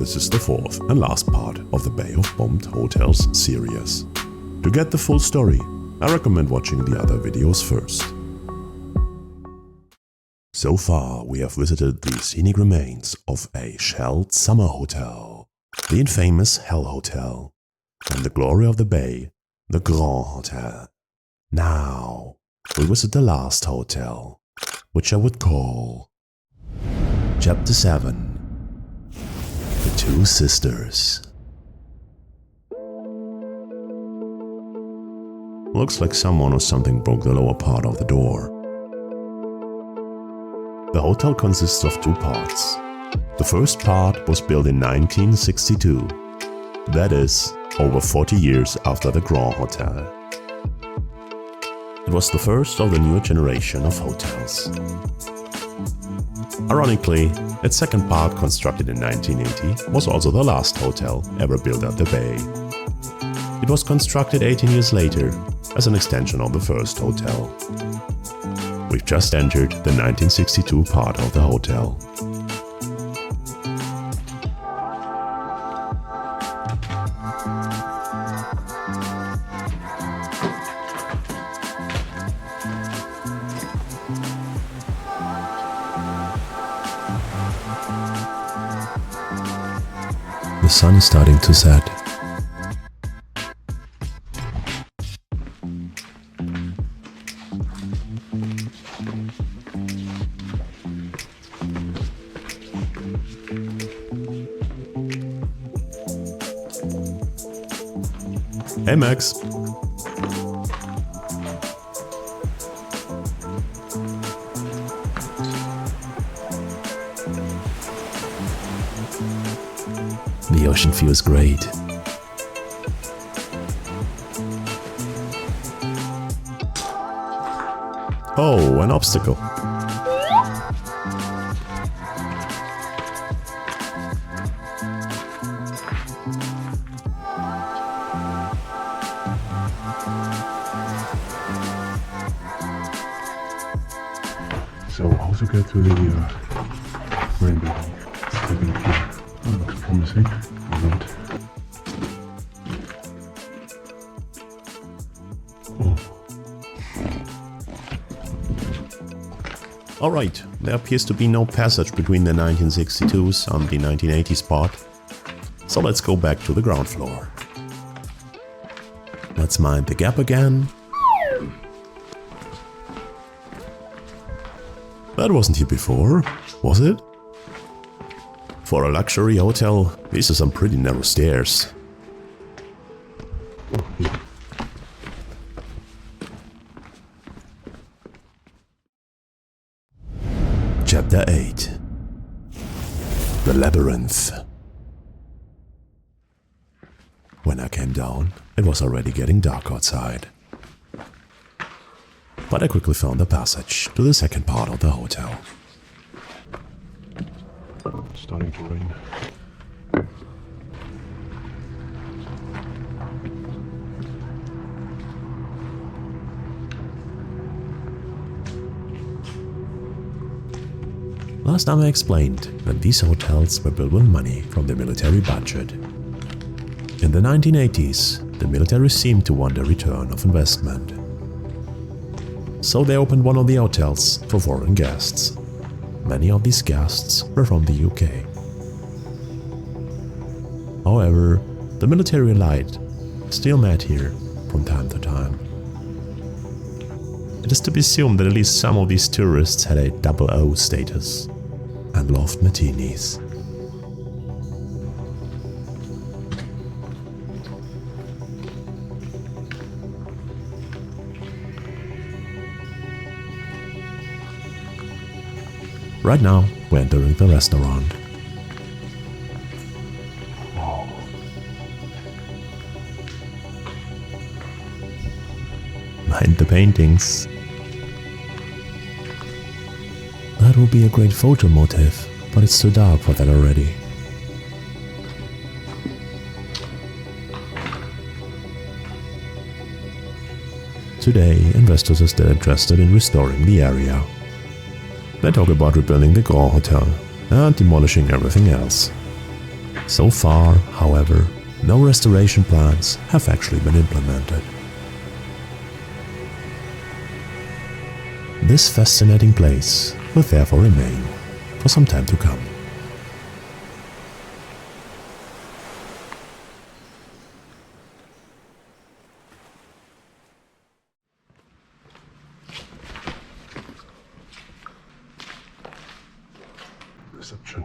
this is the fourth and last part of the Bay of Bombed Hotels series. To get the full story, I recommend watching the other videos first. So far, we have visited the scenic remains of a shelled summer hotel, the infamous Hell Hotel, and the glory of the bay, the Grand Hotel. Now, we visit the last hotel, which I would call Chapter 7, The Two Sisters. Looks like someone or something broke the lower part of the door. The hotel consists of two parts. The first part was built in 1962, that is, over 40 years after the Grand Hotel. It was the first of the newer generation of hotels. Ironically, its second part, constructed in 1980, was also the last hotel ever built at the bay. It was constructed 18 years later as an extension of the first hotel. We've just entered the 1962 part of the hotel. The sun is starting to set. Hey Max. The ocean feels great. Oh, an obstacle. So we'll also go to the main building. Taking a peek. Oh, looks promising. Or not. Oh. Alright, there appears to be no passage between the 1962s and the 1980s part. So let's go back to the ground floor. Let's mind the gap again. That wasn't here before, was it? For a luxury hotel, these are some pretty narrow stairs. Chapter 8, The Labyrinth. When I came down, it was already getting dark outside. But I quickly found a passage to the second part of the hotel. It's starting to rain. Last time I explained that these hotels were built with money from the military budget. In the 1980s, the military seemed to want a return of investment. So they opened one of the hotels for foreign guests. Many of these guests were from the UK. However, the military elite still met here from time to time. It is to be assumed that at least some of these tourists had a double O status and loved martinis. Right now, we're entering the restaurant. Wow. Mind the paintings. That would be a great photo motif, but it's too dark for that already. Today, investors are still interested in restoring the area. They talk about rebuilding the Grand Hotel and demolishing everything else. So far, however, no restoration plans have actually been implemented. This fascinating place will therefore remain for some time to come. Reception.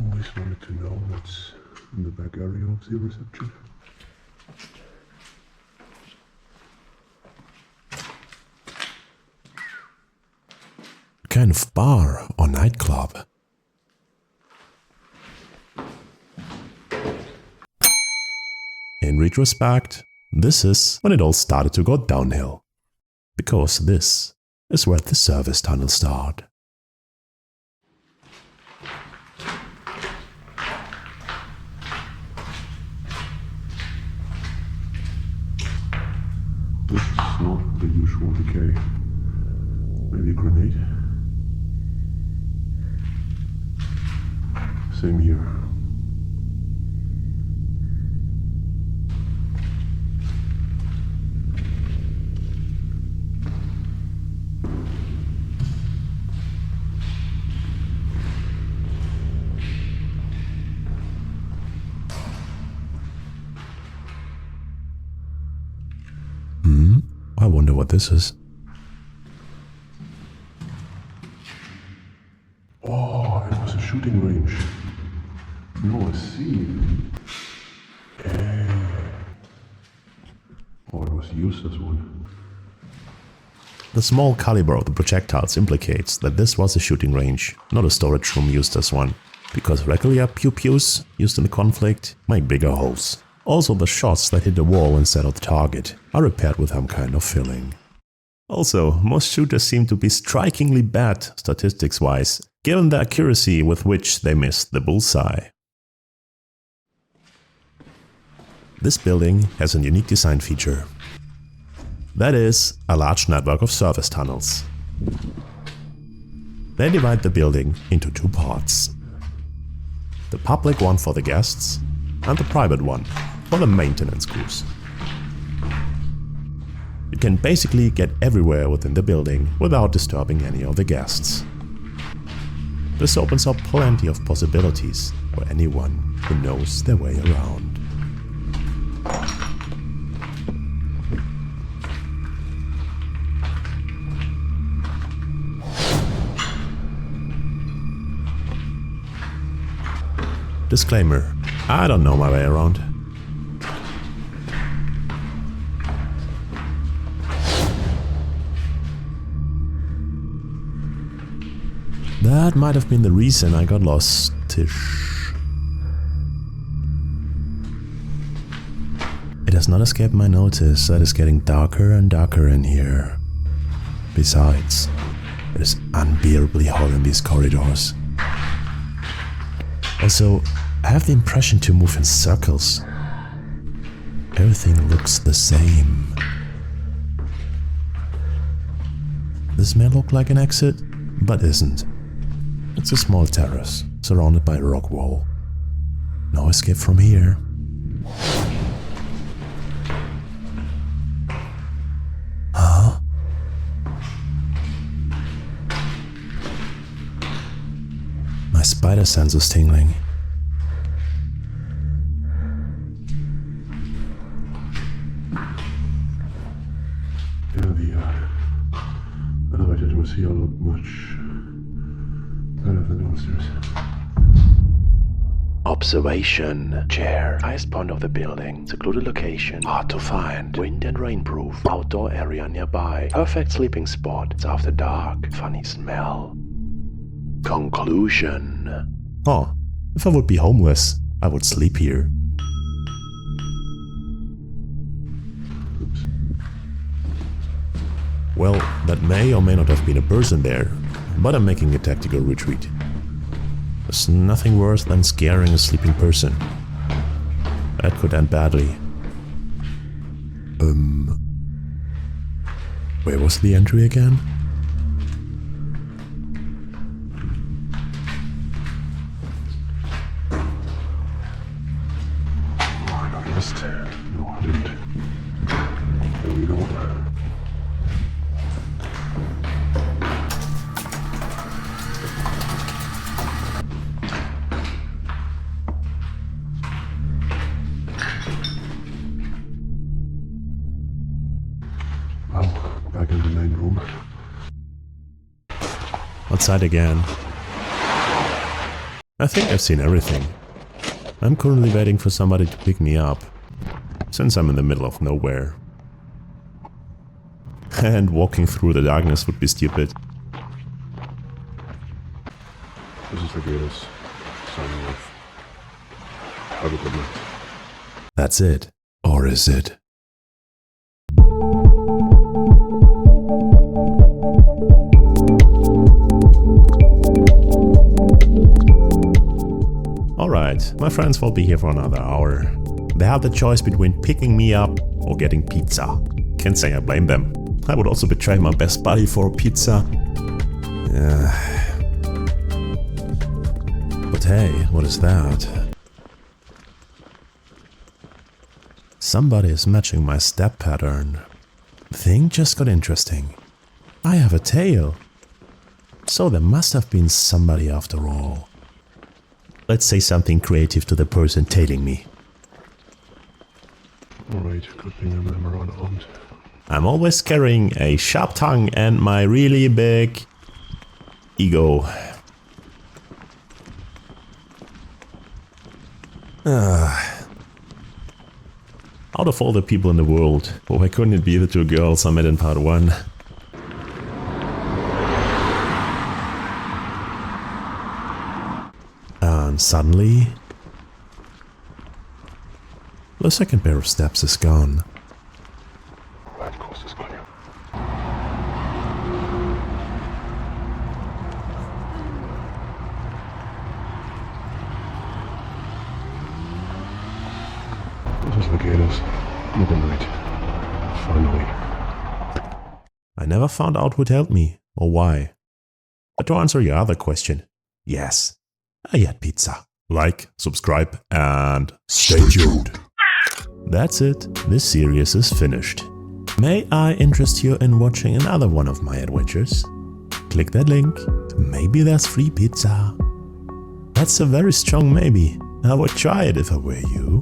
Always wanted to know what's in the back area of the reception. Kind of bar or nightclub. In retrospect, this is when it all started to go downhill. Because this is where the service tunnels start. This is not the usual decay. Maybe a grenade? Same here. I wonder what this is. Oh, it was a shooting range. No, I see. Oh, it was used as one. The small caliber of the projectiles implicates that this was a shooting range, not a storage room used as one, because regular pew-pews used in the conflict make bigger holes. Also, the shots that hit the wall instead of the target are repaired with some kind of filling. Also, most shooters seem to be strikingly bad statistics-wise, given the accuracy with which they missed the bullseye. This building has a unique design feature. That is, a large network of service tunnels. They divide the building into two parts. The public one for the guests, and the private one for the maintenance crews. You can basically get everywhere within the building without disturbing any of the guests. This opens up plenty of possibilities for anyone who knows their way around. Disclaimer: I don't know my way around. That might have been the reason I got lost-ish. It has not escaped my notice that it's getting darker and darker in here. Besides, it is unbearably hot in these corridors. Also, I have the impression to move in circles. Everything looks the same. This may look like an exit, but isn't. It's a small terrace, surrounded by a rock wall. No escape from here. Huh? My spider sense is tingling. Yeah, the elevator doors here look much better than downstairs. Observation chair. Highest point of the building. Secluded location. Hard to find. Wind and rainproof. Outdoor area nearby. Perfect sleeping spot. It's after dark. Funny smell. Conclusion. Oh, if I would be homeless, I would sleep here. Oops. Well, that may or may not have been a person there, but I'm making a tactical retreat. There's nothing worse than scaring a sleeping person. That could end badly. Where was the entry again? outside again. I think I've seen everything. I'm currently waiting for somebody to pick me up, since I'm in the middle of nowhere. And walking through the darkness would be stupid. This is the greatest signing off. Have a good night. That's it. Or is it? Alright, my friends will be here for another hour. They have the choice between picking me up or getting pizza. Can't say I blame them. I would also betray my best buddy for a pizza. But hey, what is that? Somebody is matching my step pattern. Thing just got interesting. I have a tail. So there must have been somebody after all. Let's say something creative to the person tailing me. Alright, good thing I'm unarmed. I'm always carrying a sharp tongue and my really big ego. Out of all the people in the world, why couldn't it be the two girls I met in part 1? And suddenly, the second pair of steps is gone. This is the gators. Good night. Finally. I never found out who told me, or why. But to answer your other question, yes, I had pizza. Like, subscribe, and stay tuned. That's it, this series is finished. May I interest you in watching another one of my adventures? Click that link, maybe there's free pizza. That's a very strong maybe. I would try it if I were you.